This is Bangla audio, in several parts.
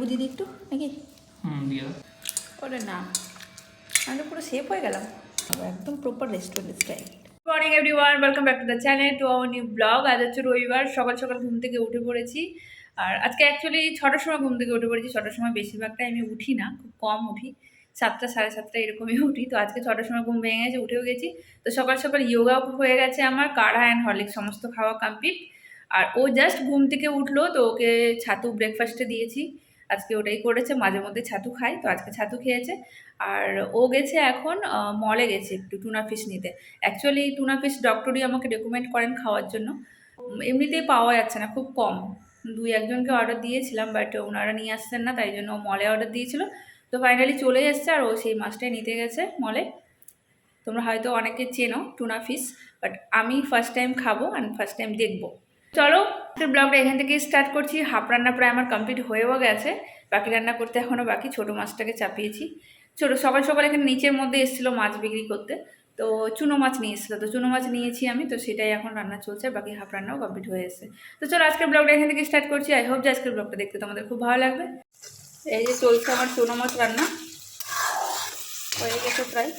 দিয়ে দিই একটু নাকি? দিয়ে দাও। ওরে না, আমি পুরো সেফ হয়ে গেলাম, একদম proper restaurant style. Good morning everyone, welcome back to the channel, to our new blog. আজ হচ্ছে রবিবার, সকাল সকাল ঘুম থেকে উঠে পড়েছি। আর আজকে অ্যাকচুয়ালি 6টার সময় ঘুম থেকে উঠে পড়েছি। 6টার সময় বেশিরভাগটাই আমি উঠি না, খুব কম উঠি, 7টা 7:30 এরকমই উঠি। তো আজকে 6টার সময় ঘুম ভেঙে গেছে, উঠেও গেছি। তো সকাল সকাল ইয়োগাও হয়ে গেছে আমার, কাঢ়া অ্যান্ড হরলিক্স সমস্ত খাওয়া কমপ্লিট। আর ও জাস্ট ঘুম থেকে উঠলো, তো ওকে ছাতু ব্রেকফাস্টে দিয়েছি। আজকে ওটাই করেছে, মাঝে মধ্যে ছাতু খাই, তো আজকে ছাতু খেয়েছে। আর ও গেছে এখন মলে গেছে একটু টুনা ফিশ নিতে। অ্যাকচুয়ালি টুনা ফিশ ডক্টরই আমাকে রেকমেন্ড করেন খাওয়ার জন্য, এমনিতেই পাওয়া যাচ্ছে না, খুব কম। 2-1জনকে অর্ডার দিয়েছিলাম, বাট ওনারা নিয়ে আসছেন না, তাই জন্য ও মলে অর্ডার দিয়েছিল। তো ফাইনালি চলে এসছে, আর ও সেই মাছটাই নিতে গেছে মলে। তোমরা হয়তো অনেকে চেনো টুনা ফিশ, বাট আমি ফার্স্ট টাইম খাবো অ্যান্ড ফার্স্ট টাইম দেখবো। চলো ব্লগটা এখান থেকে স্টার্ট করছি। হাফ রান্না প্রায় আমার কমপ্লিট হয়েও গেছে, বাকি রান্না করতে এখনও বাকি। ছোটো মাছটাকে চাপিয়েছি। সকাল সকাল এখানে নিচের মধ্যে এসেছিলো মাছ বিক্রি করতে, তো চুনো মাছ নিয়ে এসেছিলো, তো চুনো মাছ নিয়েছি আমি, তো সেটাই এখন রান্না চলছে, বাকি হাফ রান্নাও কমপ্লিট হয়ে এসেছে। তো চলো আজকের ব্লগটা এখান থেকে স্টার্ট করছি। আই হোপ যে আজকের ব্লগটা দেখতে তোমাদের খুব ভালো লাগবে। এই যে চলছে আমার চুনো মাছ রান্না, হয়ে গেছে প্রায়।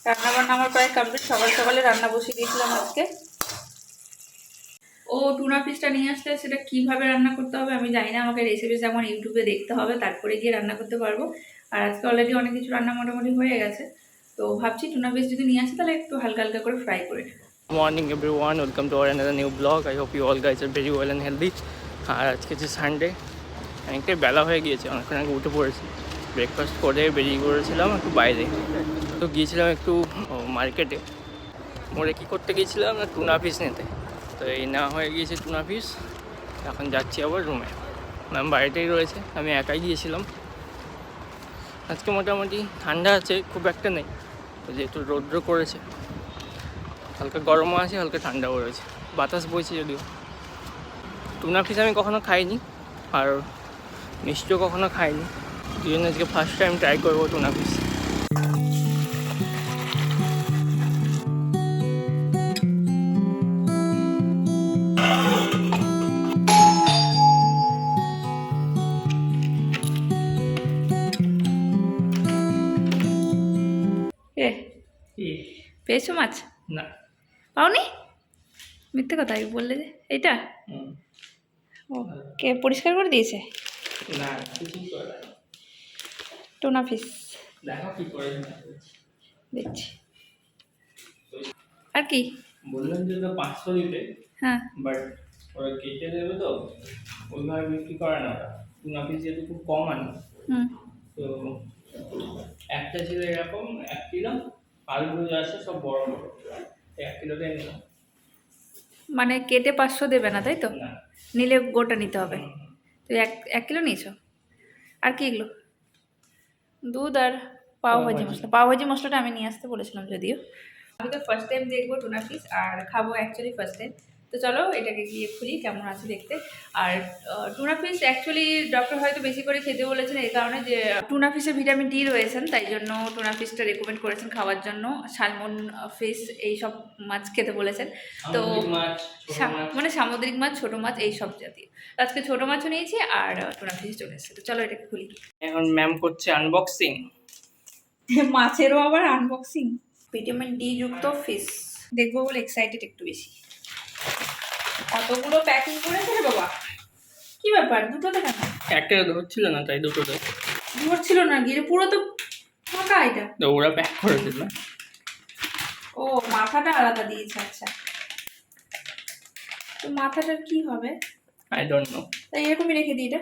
রান্না বান্না আমার প্রায় কমপ্লিট, সকাল সকালে রান্না বসিয়ে দিয়েছিলাম আজকে। ও টুনা ফিশটা নিয়ে আসলে সেটা কীভাবে রান্না করতে হবে আমি জানি না, আমাকে রেসিপি যেমন ইউটিউবে দেখতে হবে, তারপরে গিয়ে রান্না করতে পারবো। আর আজকে অলরেডি অনেক কিছু রান্না মোটামুটি হয়ে গেছে, তো ভাবছি টুনা ফিশ যদি নিয়ে আসে তাহলে একটু হালকা হালকা করে ফ্রাই করে নেবো। Morning everyone, welcome to our another new blog. I hope you all guys are very well and healthy. আর আজকে যে সানডে, অনেকটাই বেলা হয়ে গিয়েছে, অনেকক্ষণ আগে উঠে পড়েছি। ব্রেকফাস্ট করে বেরিয়ে পড়েছিলাম একটু বাইরে, তো গিয়েছিলাম একটু মার্কেটে। মোড়ে কী করতে গিয়েছিলাম না, টুনা ফিশ নিতে। তো এই না হয়ে গিয়েছে টুনা ফিশ, এখন যাচ্ছি আবার রুমে। ম্যাম বাড়িতেই রয়েছে, আমি একাই গিয়েছিলাম। আজকে মোটামুটি ঠান্ডা আছে, খুব একটা নেই, যেহেতু রৌদ্র করেছে, হালকা গরমও আছে, হালকা ঠান্ডাও রয়েছে, বাতাস বইছে যদিও। টুনা ফিশ আমি কখনো খাইনি, আর মিষ্টিও কখনো খাইনি, এই জন্য আজকে ফার্স্ট টাইম ট্রাই করবো টুনা ফিশ। পেয়েছো মাছ? না, পাওনি? মিথ্যে কথা বললে যে এইটা। ও কে পরিষ্কার করে দিয়েছে? না, কিছু করে টুনা ফিশ দেখো কি করে দেখছি। আর কি বললেন যে 500 দিতে, হ্যাঁ, বাট ওরা কেটে দেবে, তো ওইভাবে বিক্রি করে না ওরা। টুনা ফিশ যেহেতু খুব কম আনে, তো একটা ছিল এরকম 1 কিলো, আলুগুলো যা আছে সব বড় বড়, 1 কিলোতে নিলাম। মানে কেটে 500 দেবে না, তাই তো? না, নিলে গোটা নিতে হবে। তো 1 কিলো নিয়েছো। আর কি এগুলো? দুধ আর পাওভাজি মশলা। পাওভাজি মশলাটা আমি নিয়ে আসতে বলেছিলাম যদিও। আমি তো ফার্স্ট টাইম দেখবো টুনা ফিশ, আর খাবো অ্যাকচুয়ালি ফার্স্ট টাইম। তো চলো এটাকে গিয়ে খুলি কেমন আছে দেখতে। আর টুনা ফিশ অ্যাকচুয়ালি ডক্টর হয়তো বেশি করে খেতে বলেছেন এই কারণে যে টুনা ফিশে ভিটামিন ডি রয়েছেন, তাই জন্য টুনা ফিশটা রেকমেন্ড করেছেন খাওয়ার জন্য। সালমন ফিশ এইসব মাছ খেতে বলেছেন। তো মানে সামুদ্রিক মাছ, ছোটো মাছ এইসব জাতীয়। আজকে ছোটো মাছও নিয়েছি আর টুনা ফিশ চলে এসেছে। তো চলো এটাকে খুলি। এখন ম্যাম করছে আনবক্সিং। মাছেরও আবার আনবক্সিং। ভিটামিন ডি যুক্ত ফিশ দেখবো বলে এক্সাইটেড একটু বেশি। কতগুলো প্যাকিং করেছে রে বাবা, কি ব্যাপার? দুটোতে কেন? একটা ধরছিল না, তাই দুটোতে ধরছিল না, গিয়ে পুরো তো ফাঁকা এটা। তো ওরা প্যাক করে দিল। ও মাথাটা আলাদা দিয়েছে, আচ্ছা। তো মাথাটার কি হবে? I don't know. তাই এরকমই রেখে দিই এটা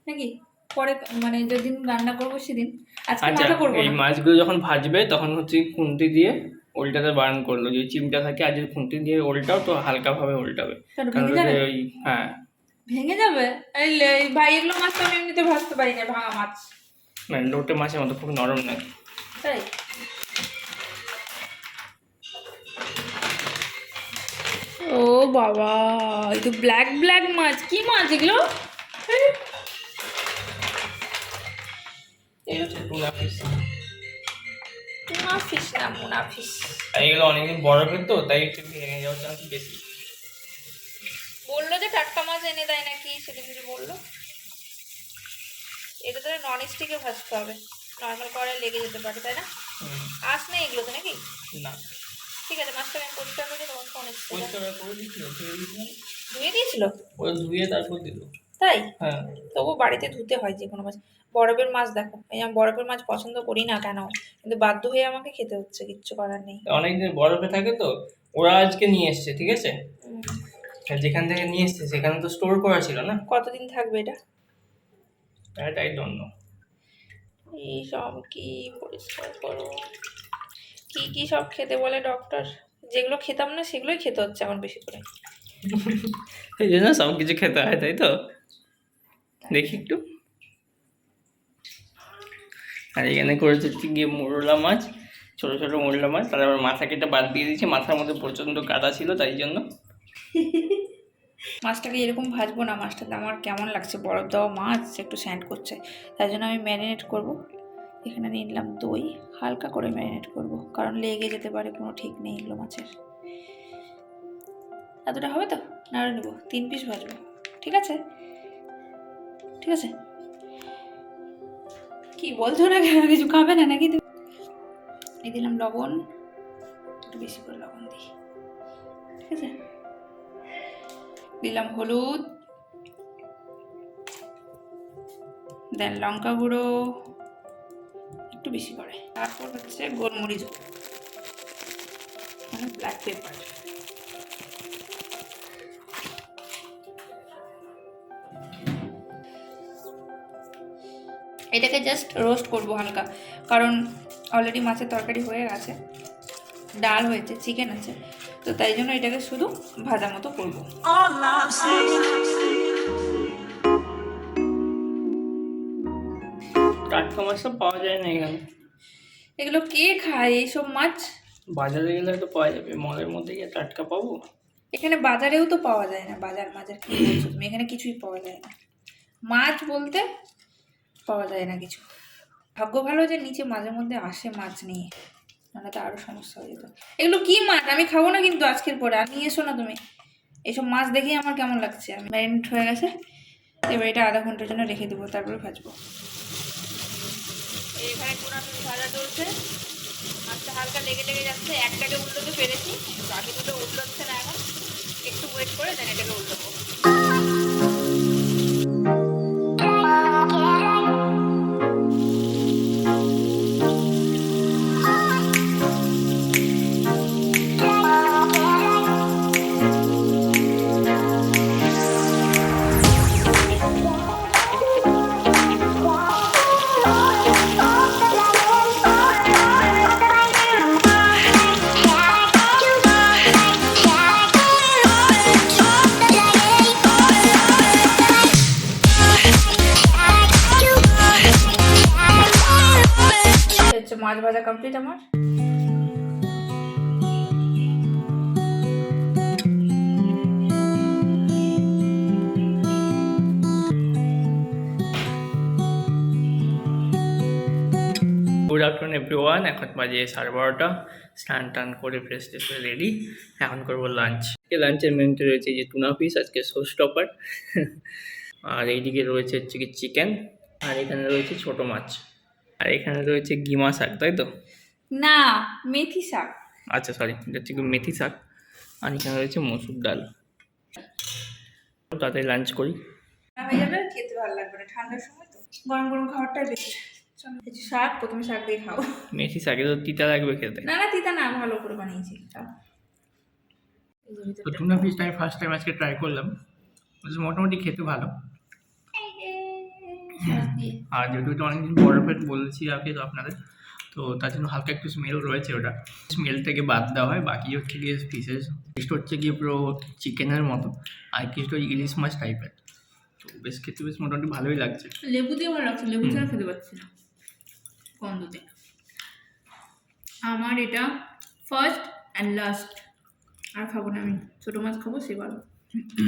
নাকি? পরে মানে যেদিন রান্না করবো সেদিন। আজকে আচ্ছা, মাথা করবো এই না। মাছগুলো যখন ভাজবে তখন হচ্ছে খুন্তি দিয়ে ওলটাতে বারণ করলো, যে চিমটা থাকে আর যদি খুন্তি দিয়ে ওলটাও তো হালকা ভাবে ওলটাবে, কারণ ওই হ্যাঁ ভেঙে যাবে। এই ভাই এগুলো মাছ তো আমি এমনিতে ভাজতে পারি না, ভাঙা মাছ। মানে লোটে মাছের মতো খুব নরম নাকি? তাই? ও বাবা, এই তো ব্ল্যাক ব্ল্যাক মাছ। কি মাছ এগুলো? Tuna fish. টুনা ফিশ না, মুনা ফিশ। এগুলো অনেকদিন বরফের তো, তাই একটু ভেঙে যাওয়ার চান্স বেশি। বললো যে টাটকা মাছ এনে দেয় নাকি, সেদিন যে বললো। এটা তো নন স্টিকে ভাজতে হবে, নর্মাল কড়াই লেগে যেতে পারে, তাই না? আঁশ নেই এগুলোতে নাকি? না, ঠিক আছে, মাছটাকে আমি পরিষ্কার করে তোমার ফোন এসছে। পরিষ্কার করে দিয়েছিল, ধুয়ে দিয়েছিল? ওরা ধুয়ে তারপর দিল। তাই? হ্যাঁ, তবু বাড়িতে ধুতে হয় যে কোনো মাছ। বরফের মাছ দেখো, এই আমি বরফের মাছ পছন্দ করি না কেন, কিন্তু বাধ্য হয়ে আমাকে খেতে হচ্ছে, কিচ্ছু করার নেই। অনেকদিন বরফে থাকে তো, ওরা আজকে নিয়ে এসছে, ঠিক আছে? আর যেখান থেকে নিয়ে এসছে সেখানে তো স্টোর করা ছিল না। কতদিন থাকবে এটা? I don't know. এই সব কি পরিষ্কার করো, কি কি সব খেতে বলে ডক্টর, যেগুলো খেতাম না সেগুলোই খেতে হচ্ছে আমার বেশি করে। এই জন্য সব কিছু খেতে হয়, তাই তো? দেখি একটু। আর এখানে করেছে হচ্ছে গিয়ে মোরলা মাছ, ছোট ছোট মোরলা মাছ, তার আবার মাথা কেটে বাদ দিয়ে দিয়েছি, মাথার মধ্যে প্রচন্ড কাদা ছিল তাই জন্য। মাছটাকে এরকম ভাজবো না, মাছটাতে আমার কেমন লাগছে, বরফ দেওয়া মাছ একটু স্যান্ড করছে, তাই জন্য আমি ম্যারিনেট করব। এখানে নিয়ে নিলাম দই, হালকা করে ম্যারিনেট করব, কারণ লেগে যেতে পারে, কোনো ঠিক নেই এগুলো মাছের। এতটা হবে তো? নাড়ে নেবো, 3 পিস ভাজবো, ঠিক আছে? ঠিক আছে, কি বলছো না কেন, কিছু খাবে না নাকি? এই দিলাম লবণ, একটু বেশি করে লবণ দিই, ঠিক আছে? দিলাম হলুদ, দেন লঙ্কা গুঁড়ো একটু বেশি করে, তারপর হচ্ছে গোলমরিচ মানে ব্ল্যাক পেপার। এটাকে জাস্ট রোস্ট করব হালকা, কারণ অলরেডি মাছের তরকারি হয়ে গেছে, ডাল হয়েছে, চিকেন আছে, তো তাই জন্য এটাকে শুধু ভাজা মতো করবো। টাটকা মাছ তো পাওয়া যায় না এখানে। এগুলো কে খায় এইসব মাছ? বাজারে গেলে তো পাওয়া যাবে, মলের মধ্যে গিয়ে টাটকা পাবো? এখানে বাজারেও তো পাওয়া যায় না, বাজার মাজার কি বলছো তুমি, এখানে কিছুই পাওয়া যায় না, মাছ বলতে পাওয়া যায় না কিছু। ভাগ্য ভালো যে নিচে মাঝে মধ্যে আসে মাছ নিয়ে, নাহলে তো আরো সমস্যা হয়ে যেত। এগুলো কি মাছ? আমি খাবো না কিন্তু আজকের পরে, আর নিয়ে এসো না তুমি। এইসব মাছ দেখেই আমার কেমন লাগছে। আমি ম্যারিনেট হয়ে গেছে, এবার এটা আধা ঘন্টার জন্য রেখে দেবো, তারপরে ভাজবো। এখানে টুনা মাছ ভাজা চলছে, মাছটা হালকা লেগে লেগে যাচ্ছে, একটাকে উল্টোতে পেরেছি, বাকি দুটো উল্টোচ্ছে না এখন, একটু ওয়েট করে দেন এটাকে উল্টোবো। মাছ ভাজা কমপ্লিট আমার। গুড আফটারনুন এভরিওয়ান, এখন বাজে 12:30। স্নান টান করে ফ্রেশ ট্রেশ হয়ে রেডি, এখন করবো লাঞ্চ। লাঞ্চের মেনুতে রয়েছে যে টুনা পিস, আজকে শো স্টপার। আর এইদিকে রয়েছে হচ্ছে কি চিকেন, আর এখানে রয়েছে ছোট মাছ, আর এখানে রয়েছে গিমা শাক, তাই তো? না, মেথি শাক। আচ্ছা সরি, এটা হচ্ছে কি মেথি শাক। আর এখানে রয়েছে মসুর ডাল। তাড়াতাড়ি লাঞ্চ করি। হয়ে যাবে, খেতে ভালো লাগবে না ঠান্ডার সময় তো, গরম গরম খাবারটাই বেশি। চলো কিছু শাক, প্রথমে শাক দিয়ে খাও। মেথি শাকে তো তিতা লাগবে খেতে। না না, তিতা না, ভালো করে বানিয়েছি। তো টুনা ফিশটা আমি ফার্স্ট টাইম আজকে ট্রাই করলাম, মোটামুটি খেতে ভালো। আর যেহেতু এটা অনেকদিন বরফের বলেছি আগে তো আপনাদের, তো তার জন্য হালকা একটু স্মেল রয়েছে, ওটা স্মেল থেকে বাদ দেওয়া হয়। বাকি হচ্ছে গিয়ে ফিশের টেস্ট হচ্ছে গিয়ে পুরো চিকেনের মতো, আর কিছু ইলিশ মাছ টাইপের। তো বেশ খেতে বেশ মোটামুটি ভালোই লাগছে। লেবু দিয়ে ভালো লাগছে, লেবু ছাড়া খেতে পাচ্ছি না গন্ধতে। আমার এটা ফার্স্ট অ্যান্ড লাস্ট, আর খাবো না আমি। ছোটো মাছ খাবো সে ভালো,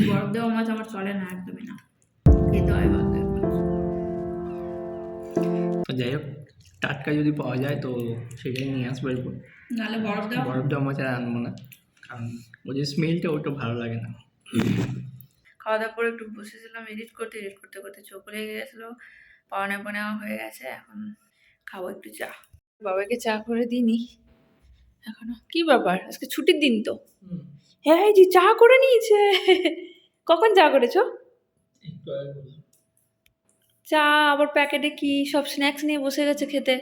বরফ দেওয়া মাছ আমার চলে না, একদমই না, খেতে হয় বরফ দেওয়া মাছ। তো যাই হোক, টাটকা যদি পাওয়া যায় তো সেটাই নিয়ে আসবো এরপর, নাহলে বরফ দেওয়া মাছ আর আনবো না, কারণ ওই যে স্মেলটা ওটা ভালো লাগে না। খাওয়া দাওয়া করে একটু বসেছিলাম এডিট করতে করতে চোখ লেগে গেছিলো, পাওয়া নেওয়া হয়ে গেছে, এখন খাবো একটু চা। বাবাকে চা করে দিইনি এখনো। কি ব্যাপার, আজকে ছুটির দিন তো? হ্যাঁ জি, চা করে নিয়েছে। কখন চা করেছো? চা আবার প্যাকেটে কি সব স্ন্যাক্স নিয়ে বসে গেছে খেতে?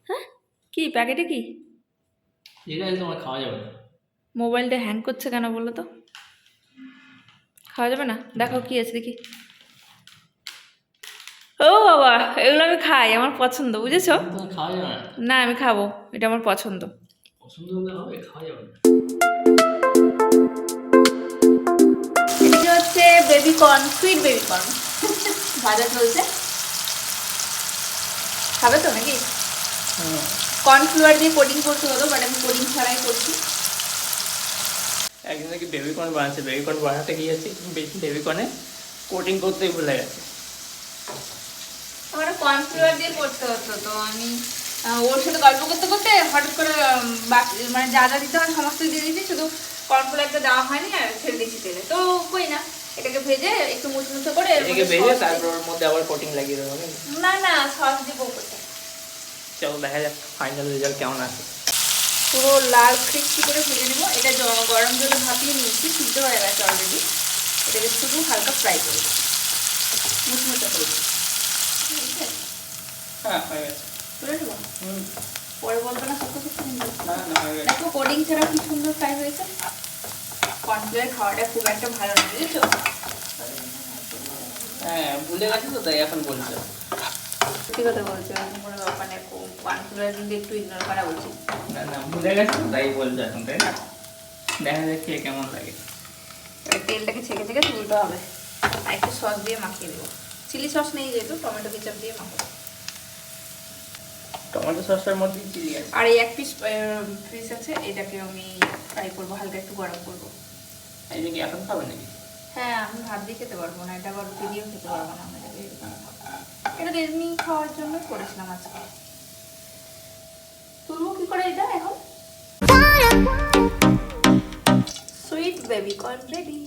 হ্যাঁ, কি প্যাকেটে কি? এটা তোমার খাওয়া যাবে না। মোবাইলটা হ্যাং করছে কেন বলো তো? খাওয়া যাবে না? দেখো কি আছে দেখি। ও বাবা, এগুলো আমি খাই, আমার পছন্দ, বুঝেছো? তোমার খাওয়া যাবে না। না, আমি খাবো, এটা আমার পছন্দ। পছন্দ হলে হবে, খাওয়া যাবে না। এদিকে হচ্ছে baby corn, sweet baby corn ভাজা চলছে। খাবে তো নাকি? কর্নফ্লাওয়ার দিয়ে কোডিং করতে হতো, বাট আমি কোডিং ছাড়াই করছি। একদিন নাকি বেবিকর্ন বানাচ্ছে, বেবিকর্ন বানাতে গিয়েছি, বেবিকর্নে কোটিং করতেই ভুলে গেছে। আমার কর্নফ্লাওয়ার দিয়ে করতে হতো, তো আমি ওর সাথে গল্প করতে করতে হঠাৎ করে বাকি মানে যা যা দিতে হয় সমস্ত দিয়ে দিয়েছি, শুধু কর্নফ্লাওয়ারটা দেওয়া হয়নি আর ছেড়ে দিয়েছি তেলে। তো কই না, এটাকে ভেজে একটু মুচমুচে করে এটাকে ভেজে তারপর ওর মধ্যে আবার কোটিং লাগিয়ে দেবো। না না, সস দিব কোথায়। চলো দেখা যাক ফাইনাল রেজাল্ট কেমন আছে। পুরো লাল ক্রিস্পি করে ভেজে নেবো। এটা গরম জলে ভাপিয়ে নিয়েছি, সিদ্ধ হয়ে গেছে অলরেডি। এটাকে শুধু হালকা ফ্রাই করে দেবো, মুচমুচে করে দেবো। হ্যাঁ হয়ে গেছে। তুলে নেবো, পরে বলবে না সত্য সত্য কিন্তু। না না হয়ে গেছে। দেখো কোডিং ছাড়াও কি সুন্দর ফ্রাই হয়েছে। কর্নফ্লাওয়ার খাওয়াটা খুব একটা ভালো না, বুঝেছো? হ্যাঁ ভুলে গেছি তো, তাই এখন বলছে। সত্যি কথা বলছো, এরকম কোনো ব্যাপার নেই। কর্নফ্লাওয়ার কিন্তু একটু ইগনোর করা উচিত। না না ভুলে গেছি তো, তাই বলছে এখন, তাই না? দেখা যাক খেয়ে কেমন লাগে। এবার তেলটাকে ছেঁকে ছেঁকে তুলতে হবে, আর একটু সস দিয়ে মাখিয়ে দেবো। চিলি সস নেই যেহেতু, টমেটো কেচাপ দিয়ে মাখাবো। টমেটো সসের মধ্যে চিলি আছে। আর এই এক পিস ফিশ আছে, এটাকে আমি ফ্রাই করবো, হালকা একটু গরম করবো। এই যে কি এখন খাবে নাকি? হ্যাঁ, আমি ভাত দিয়ে খেতে পারবো না, এটা আবার রুটি দিয়েও খেতে পারবো না। এটাকে এমনি খাওয়ার জন্য করেছিলাম আজকে। তুলবো কি করে এটা এখন? Sweet baby corn ready.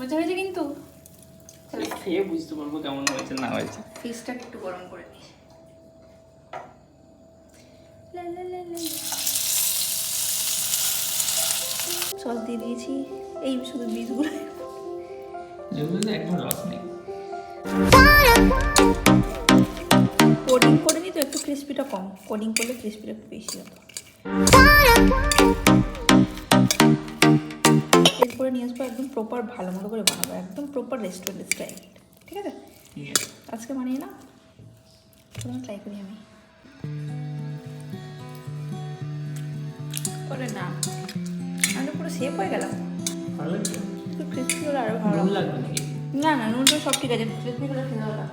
মজা হয়েছে কিন্তু। খেয়ে বুঝতে পারবো কেমন হয়েছে না হয়েছে। ফিশটাকে একটু গরম করে নিই। সস দিয়ে দিয়েছি, এই শুধু বীজগুলো। যেগুলো একদম রস নেই। কোডিং করে নিই তো একটু ক্রিস্পিটা কম, কোডিং করলে ক্রিস্পিটা একটু বেশি হতো। এরপরে নিয়ে আসবো, একদম প্রপার ভালো মতো করে বানাবো, একদম প্রপার রেস্টুরেন্ট স্টাইল। ঠিক আছে, ঠিক আছে আজকে বানিয়ে না, তোমার ট্রাই করি আমি। করে না, আমি পুরো সেফ হয়ে গেলাম। ভালো লাগছে। একটু ক্রিস্পি হলে আরো ভালো নুন লাগবে। লাগবে নাকি? না না, নুনটা সব ঠিক আছে, ক্রিস্পি হলে খেতে হবে না।